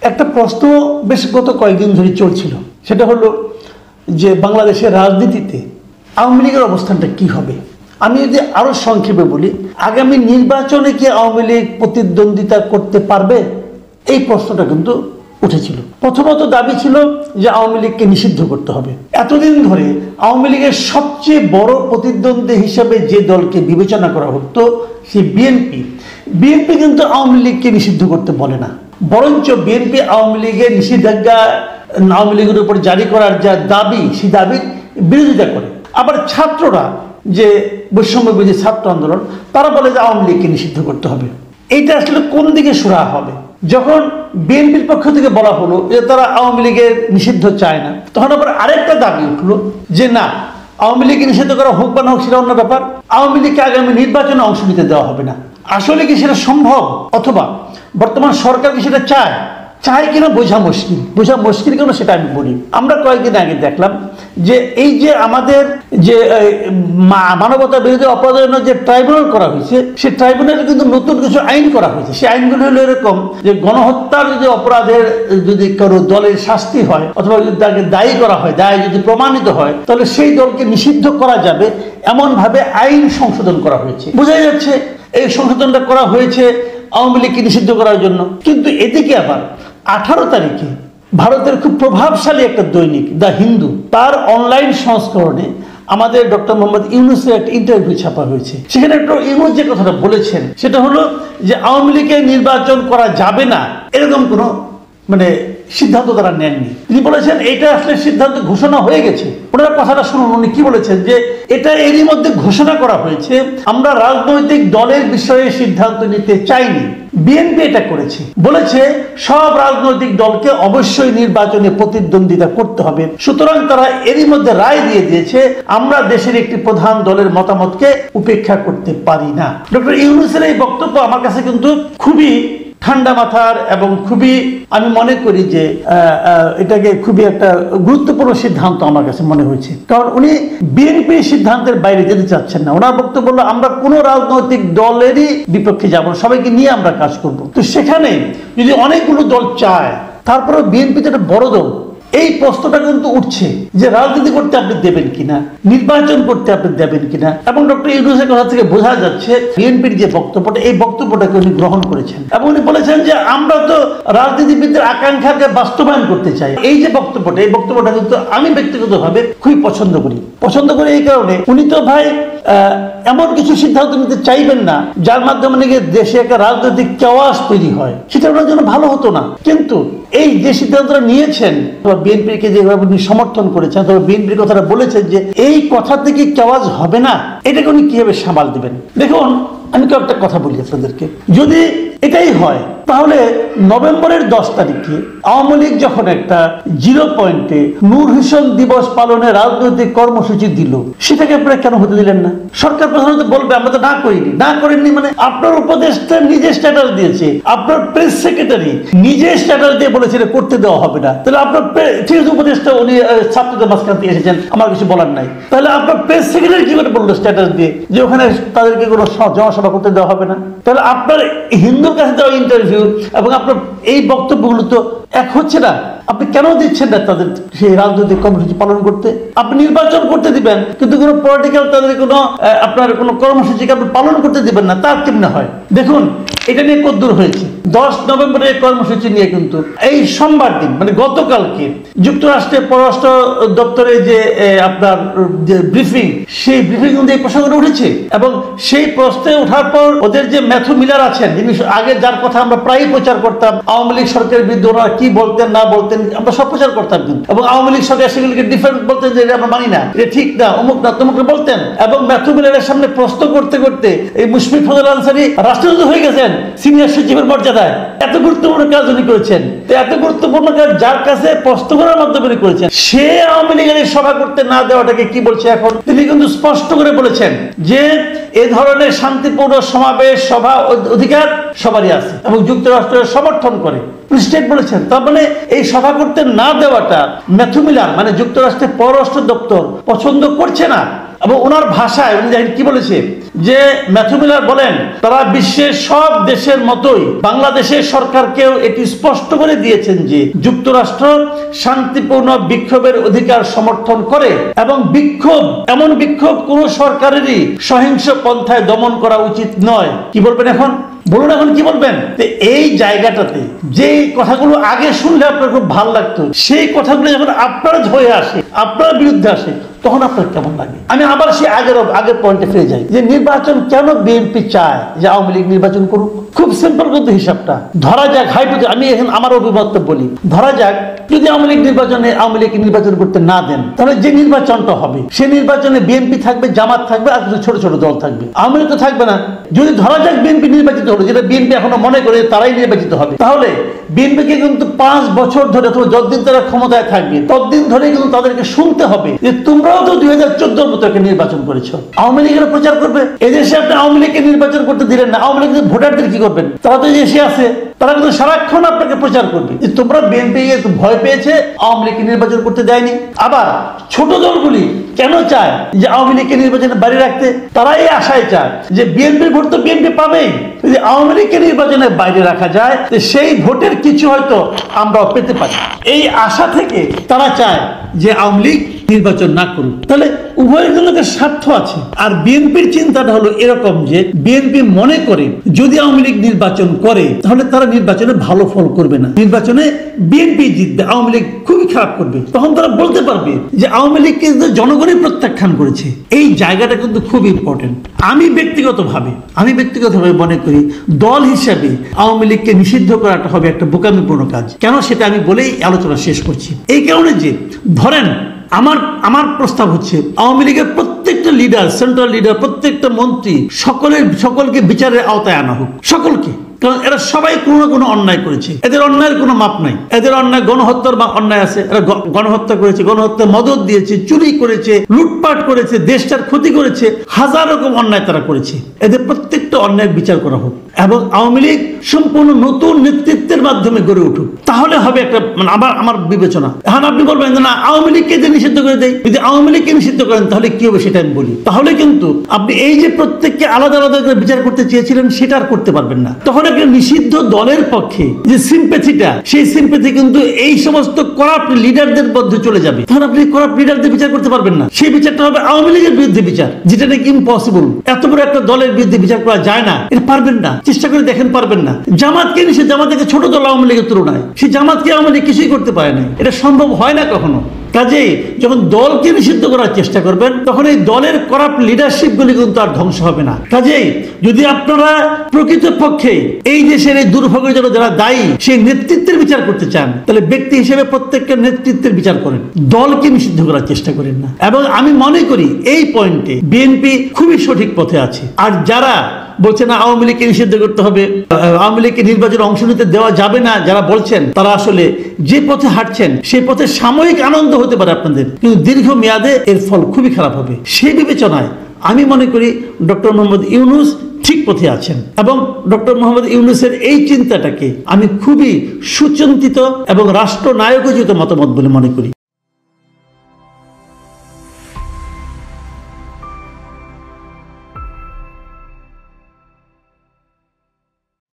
একটা প্রশ্ন বেশ গত কয়েকদিন ধরে চলছিল, সেটা হলো যে বাংলাদেশের রাজনীতিতে আওয়ামী লীগের অবস্থানটা কি হবে। আমি যদি আরো সংক্ষেপে বলি, আগামী নির্বাচনে কি আওয়ামী লীগ প্রতিদ্বন্দ্বিতা করতে পারবে, এই প্রশ্নটা কিন্তু উঠেছিল। প্রথমত দাবি ছিল যে আওয়ামী লীগকে নিষিদ্ধ করতে হবে। এতদিন ধরে আওয়ামী লীগের সবচেয়ে বড় প্রতিদ্বন্দ্বী হিসেবে যে দলকে বিবেচনা করা হতো সে বিএনপি কিন্তু আওয়ামী লীগকে নিষিদ্ধ করতে বলে না, বরঞ্চ বিএনপি আওয়ামী লীগের নিষেধাজ্ঞা আওয়ামী লীগের উপর জারি করার যা দাবি, সেই দাবির বিরোধিতা করে। আবার ছাত্ররা, যে বৈষম্য বিরোধী ছাত্র আন্দোলন, তারা বলে যে আওয়ামী লীগকে নিষিদ্ধ করতে হবে। এইটা আসলে কোন দিকে সুরা হবে? যখন বিএনপির পক্ষ থেকে বলা হলো যে তারা আওয়ামী লীগের নিষিদ্ধ চায় না, তখন আবার আরেকটা দাবি উঠলো যে না, আওয়ামী লীগকে নিষিদ্ধ করা হোক বা না হোক সেটা অন্য ব্যাপার, আওয়ামী লীগকে আগামী নির্বাচনে অংশ নিতে দেওয়া হবে না। আসলে কি সেটা সম্ভব? অথবা বর্তমান সরকার কি সেটা চায় কিনা বোঝা মুশকিল কেন সেটা আমি বলি। আমরা কয়েকদিন আগে দেখলাম যে এই যে আমাদের যে মানবতা বিরোধী অপরাধের জন্য যে ট্রাইব্যুনাল করা হয়েছে, সেই ট্রাইব্যুনালে কিন্তু নতুন কিছু আইন করা হয়েছে। সেই আইনগুলো হলো এরকম যে গণহত্যার যদি অপরাধের যদি কারো দলের শাস্তি হয় অথবা যদি তাকে দায়ী করা হয়, দায় যদি প্রমাণিত হয়, তাহলে সেই দলকে নিষিদ্ধ করা যাবে এমন ভাবে আইন সংশোধন করা হয়েছে। বোঝা যাচ্ছে এই সংশোধনটা করা হয়েছে আওয়ামী লীগকে নিষিদ্ধ করার জন্য। কিন্তু এদিকে আবার 18 তারিখে ভারতের খুব প্রভাবশালী একটা দৈনিক দ্য হিন্দু, তার অনলাইন সংস্করণে আমাদের ডক্টর মোহাম্মদ ইউনূসের একটা ইন্টারভিউ ছাপা হয়েছে। সেখানে ডক্টর ইউনূস যে কথাটা বলেছেন সেটা হলো যে আওয়ামী লীগের নির্বাচন করা যাবে না এরকম কোনো সিদ্ধান্ত তারা নেননি। তিনি বলেছেন এটা আসলে সিদ্ধান্ত ঘোষণা হয়ে গেছে। ওনার কথাটা শুনুন, উনি কি বলেছেন যে এটা এরই মধ্যে ঘোষণা করা হয়েছে, আমরা রাজনৈতিক দলের বিষয়ে সিদ্ধান্ত নিতে চাইনি, বিএনপি এটা করেছে, বলেছে সব রাজনৈতিক দলকে অবশ্যই নির্বাচনে প্রতিদ্বন্দ্বিতা করতে হবে, সুতরাং তারা এরই মধ্যে রায় দিয়ে দিয়েছে আমরা দেশের একটি প্রধান দলের মতামতকে উপেক্ষা করতে পারি না। ডক্টর ইউনূসের এই বক্তব্য আমার কাছে কিন্তু খুবই ঠান্ডা মাথার এবং খুবই, আমি মনে করি যে এটাকে খুবই একটা গুরুত্বপূর্ণ সিদ্ধান্ত আমার কাছে মনে হয়েছে। কারণ উনি বিএনপি সিদ্ধান্তের বাইরে যেতে চাচ্ছেন না। ওনার বক্তব্য হলো আমরা কোনো রাজনৈতিক দলেরই বিপক্ষে যাব না, সবাইকে নিয়ে আমরা কাজ করব। তো সেখানে যদি অনেকগুলো দল চায়, তারপরে বিএনপি তো একটা বড় দল, এই প্রশ্নটা কিন্তু উঠছে যে রাজনীতি করতে আপনি দেবেন কিনা, নির্বাচন করতে আপনি দেবেন কিনা। এবং ডক্টর ইউনূসের কথা থেকে বোঝা যাচ্ছে বিএনপির যে বক্তব্যটা, এই বক্তব্যটাকে উনি গ্রহণ করেছেন এবং উনি বলেছেন যে আমরা তো রাজনীতিবিদদের আকাঙ্ক্ষাকে বাস্তবায়ন করতে চাই। এই যে বক্তব্যটা, এই বক্তব্যটা কিন্তু আমি ব্যক্তিগতভাবে খুবই পছন্দ করি এই কারণে উনি তো ভাই এমন কিছু সিদ্ধান্ত নিতে চাইবেন না যার মাধ্যমে নাকি দেশে একটা রাজনৈতিক চাওয়াজ তৈরি হয়, সেটা ওনার জন্য ভালো হতো না। কিন্তু এই যে সিদ্ধান্তটা নিয়েছেন, বিএনপিকে যেভাবে উনি সমর্থন করেছেন, তবে বিএনপির কথাটা বলেছেন যে এই কথা থেকে চাওয়াজ হবে না, এটাকে উনি কিভাবে সামাল দিবেন। দেখুন, আমি তো একটা কথা বলি আপনাদেরকে, যদি এটাই হয় তাহলে নভেম্বরের 10 তারিখে আওয়ামী লীগ যখন একটা 0 পয়েন্টে নূর হোসেন দিবস পালনে রাজনৈতিক কর্মসূচি দিল, সেটাকে আপনারা কেন হতে দিলেন না? সরকার প্রধানত বলবে আমরা তো না করেননি, মানে আপনার উপদেষ্টা নিজে স্ট্যাটাস দিয়েছে, আপনার প্রেস সেক্রেটারি নিজে স্ট্যাটাস দিয়ে বলেছে করতে দেওয়া হবে না, তাহলে আপনার ঠিক আছে উপদেষ্টা উনি ছাত্রদের মাঝখান থেকে এসেছেন, আমার কিছু বলার নাই, তাহলে আপনার প্রেস সেক্রেটারি কি করে বললো স্ট্যাটাস দিয়ে যে ওখানে তাদেরকে কোনো জনসভা করতে দেওয়া হবে না? তাহলে আপনার হিন্দুর কাছে দেওয়া ইন্টারভিউ এবং আপনার এই বক্তব্যগুলো তো এক হচ্ছে না। আপনি কেন দিচ্ছেন না তাদের সেই রাজনৈতিক কর্মসূচি পালন করতে? আপনি নির্বাচন করতে দিবেন কিন্তু কোনো পলিটিক্যাল তাদের কোনো আপনার কোনো কর্মসূচিকে আপনি পালন করতে দিবেন না, তার কেমনে হয়? দেখুন এটা নিয়ে কদ্দূর হয়েছে। 10 নভেম্বরের কর্মসূচি নিয়ে কিন্তু এই সোমবার দিন মানে গতকালকে যুক্তরাষ্ট্রের পররাষ্ট্র দপ্তরে যে আপনার যে ব্রিফিং, সেই ব্রিফিং এই প্রসঙ্গটা উঠেছে এবং সেই প্রশ্নে ওঠার পর ওদের যে ম্যাথু মিলার আছেন, যিনি আগে যার কথা আমরা প্রায় প্রচার করতাম, আওয়ামী লীগ সরকারের বিরুদ্ধে ওনারা কি বলতেন না বলতেন আমরা সব প্রচার করতাম কিন্তু, এবং আওয়ামী লীগ সরকার সেগুলিকে ডিফেন্ড বলতেন যে এটা আমরা মানি না, এটা ঠিক না, অমুক না তমুককে বলতেন। এবং ম্যাথু মিলারের সামনে প্রশ্ন করতে করতে এই মুশফিক ফজল আনসারী রাষ্ট্রদূত হয়ে গেছেন সিনিয়র সচিবের মর্যাদায়। এত গুরুত্বপূর্ণ কাজ উনি করেছেন, এত গুরুত্বপূর্ণ কাজ যার কাছে প্রশ্ন করার মাধ্যমে উনি করেছেন, সে আওয়ামী লীগের সভা করতে না দেওয়াটাকে কি বলছে এখন? তিনি কিন্তু স্পষ্ট করে বলেছেন যে এ ধরনের শান্তিপূর্ণ সমাবেশ সভা অধিকার সবারই আছে এবং যুক্তরাষ্ট্রের সমর্থন করে স্টেট বলেছেন। তার মানে এই সভা করতে না দেওয়াটা ম্যাথু মিলার মানে যুক্তরাষ্ট্রের পররাষ্ট্র দপ্তর পছন্দ করছে না। এবং ওনার ভাষায় উনি দেখেন কি বলেছে যে ম্যাথু মিলার বলেন তারা বিশ্বের সব দেশের মতোই বাংলাদেশের সরকারকেও এটি স্পষ্ট করে দিয়েছেন যে যুক্তরাষ্ট্র শান্তিপূর্ণ বিক্ষোভের অধিকার সমর্থন করে এবং এমন বিক্ষোভ কোন সরকারেরই সহিংস পন্থায় দমন করা উচিত নয়। কি বলবেন এখন? বলুন এখন কি বলবেন? এই জায়গাটাতে যে কথাগুলো আগে শুনলে আপনার খুব ভালো লাগতো, সেই কথাগুলো যখন আপনার হয়ে আসে, আপনার বিরুদ্ধে আসে, তখন আপনার কেমন লাগে? আমি আবার সেই আগের পয়েন্টে ফিরে যাই যে নির্বাচন কেন বিএনপি চায় যে আওয়ামী লীগ নির্বাচন করুক। খুব সিম্পল কিন্তু হিসাবটা ধরা যাক, আমি এখন আমার অভিমত বলি, ধরা যাক যদি আওয়ামী লীগ নির্বাচন করতে না দেন, তাহলে যে নির্বাচনটা হবে সেই নির্বাচনে বিএনপি থাকবে, জামাত থাকবে, আর কিছু ছোট ছোট দল থাকবে, আওয়ামী লীগ তো থাকবে না। যদি ধরা যাক বিএনপি নির্বাচিত হলো, যেটা বিএনপি এখনো মনে করে তারাই নির্বাচিত হবে, তাহলে বিএনপিকে কিন্তু 5 বছর ধরে অথবা যতদিন তারা ক্ষমতায় থাকবে ততদিন ধরে কিন্তু তাদেরকে শুনতে হবে যে তোমরাও তো 2014 মতো একটা নির্বাচন করেছো, আওয়ামী লীগের প্রচার করবে। এদেশে আপনি আওয়ামী লীগকে নির্বাচন করতে দিলেন না, আওয়ামী লীগের ভোটারদের কি করবেন? তারা তো এসে আছে, তারা কিন্তু সারাক্ষণ আপনাকে প্রচার করবে যে তোমরা বিএনপি ভয় পেয়েছে, আওয়ামী লীগকে নির্বাচন করতে দেয়নি। আবার ছোট দলগুলি কেন চায় যে আওয়ামী লীগকে নির্বাচনে বাইরে রাখতে? তারা এই আশায় চায় যে বিএনপির ভোট তো বিএনপি পাবেই, যদি আওয়ামী লীগকে নির্বাচনে বাইরে রাখা যায় সেই ভোটের কিছু হয়তো আমরাও পেতে পারি। এই আশা থেকে তারা চায় যে আওয়ামী লীগ নির্বাচন না করুক। তাহলে উভয়ের জন্য স্বার্থ আছে। আর বিএনপির চিন্তাটা হলো এরকম যে বিএনপি মনে করে যদি আওয়ামী লীগ নির্বাচন করে তাহলে তারা নির্বাচনে ভালো ফল করবে না, নির্বাচনে বিএনপি জিতবে, আওয়ামী লীগ খুবই খারাপ করবে। তখন তারা বলতে পারবে যে আওয়ামী লীগকে জনগণই প্রত্যাখ্যান করেছে। এই জায়গাটা কিন্তু খুব ইম্পর্টেন্ট। আমি ব্যক্তিগতভাবে মনে করি দল হিসাবে আওয়ামী লীগকে নিষিদ্ধ করাটা হবে একটা বোকামিপূর্ণ কাজ। কেন সেটা আমি বলেই আলোচনা শেষ করছি। এই কারণে যে ধরেন আমার প্রস্তাব হচ্ছে আওয়ামী লীগের প্রত্যেকটা লিডার, সেন্ট্রাল লিডার, প্রত্যেকটা মন্ত্রী সকলকে বিচারের আওতায় আনা হোক, সকলকে। কারণ এরা সবাই কোনো না কোনো অন্যায় করেছে, এদের অন্যায়ের কোনো মাপ নাই। এদের অন্যায় গণহত্যার অন্যায় আছে, এরা গণহত্যা করেছে, গণহত্যা মদত দিয়েছে, চুরি করেছে, লুটপাট করেছে, দেশটার ক্ষতি করেছে, হাজার রকম অন্যায় তারা করেছে। এদের প্রত্যেকটা অন্যায়ের বিচার করা হোক এবং আওয়ামী লীগ সম্পূর্ণ নতুন নেতৃত্বের মাধ্যমে গড়ে উঠুক, তাহলে হবে একটা আমার বিবেচনা। এখন আপনি বলবেন না আওয়ামী লীগকে যে নিষিদ্ধ করে দেয়, যদি আওয়ামী লীগকে নিষিদ্ধ করেন তাহলে কি হবে সেটা আমি বলি। তাহলে কিন্তু আপনি এই যে প্রত্যেককে আলাদা আলাদা করে বিচার করতে চেয়েছিলেন সেটা আর করতে পারবেন না। তখন একটা নিষিদ্ধ দলের পক্ষে যে সিম্প্যাথিটা, সেই সিম্প্যাথি কিন্তু এই সমস্ত করাপ্ট লিডারদের মধ্যে চলে যাবে। তখন আপনি করাপ্ট লিডারদের বিচার করতে পারবেন না, সেই বিচারটা হবে আওয়ামী লীগের বিরুদ্ধে বিচার, যেটা নাকি ইম্পসিবল। এত বড় একটা দলের বিরুদ্ধে বিচার করা যায় না, এটা পারবেন না, চেষ্টা করে দেখেন পারবেন না। জামাতকে নিষেধ, জামাতকে ছোট দল আওয়ামী লীগের তুলনায়, সেই জামাতকে আওয়ামী লীগ কিছুই করতে পারে না, এটা সম্ভব হয় না কখনো। কাজেই যখন দলকে নিষিদ্ধ করার চেষ্টা করবেন তখন এই দলের করাপ্ট লিডারশিপ গুলি কিন্তু আর ধ্বংস হবে না। কাজেই যদি আপনারা প্রকৃত পক্ষে এই দেশের এই দুর্ভোগের জন্য যারা দায়ী সেই নেতৃত্বের বিচার করতে চান, তাহলে ব্যক্তি হিসেবে প্রত্যেকটা নেতৃত্বের বিচার করেন, দলকে নিষিদ্ধ করার চেষ্টা করেন না। এবং আমি মনে করি এই পয়েন্টে বিএনপি খুবই সঠিক পথে আছে। আর যারা বলছে না আওয়ামী লীগকে নিষিদ্ধ করতে হবে, আওয়ামী লীগকে নির্বাচনে অংশ নিতে দেওয়া যাবে না, যারা বলছেন তারা আসলে যে পথে হাঁটছেন সেই পথে সাময়িক আনন্দ হতে পারে আপনাদের, কিন্তু দীর্ঘ মেয়াদে এর ফল খুবই খারাপ হবে। সেই বিবেচনায় আমি মনে করি ডক্টর মোহাম্মদ ইউনূস ঠিক পথে আছেন এবং ডক্টর মোহাম্মদ ইউনূসের এই চিন্তাটাকে আমি খুবই সুচিন্তিত এবং রাষ্ট্রনায়কোচিত মতামত বলে মনে করি।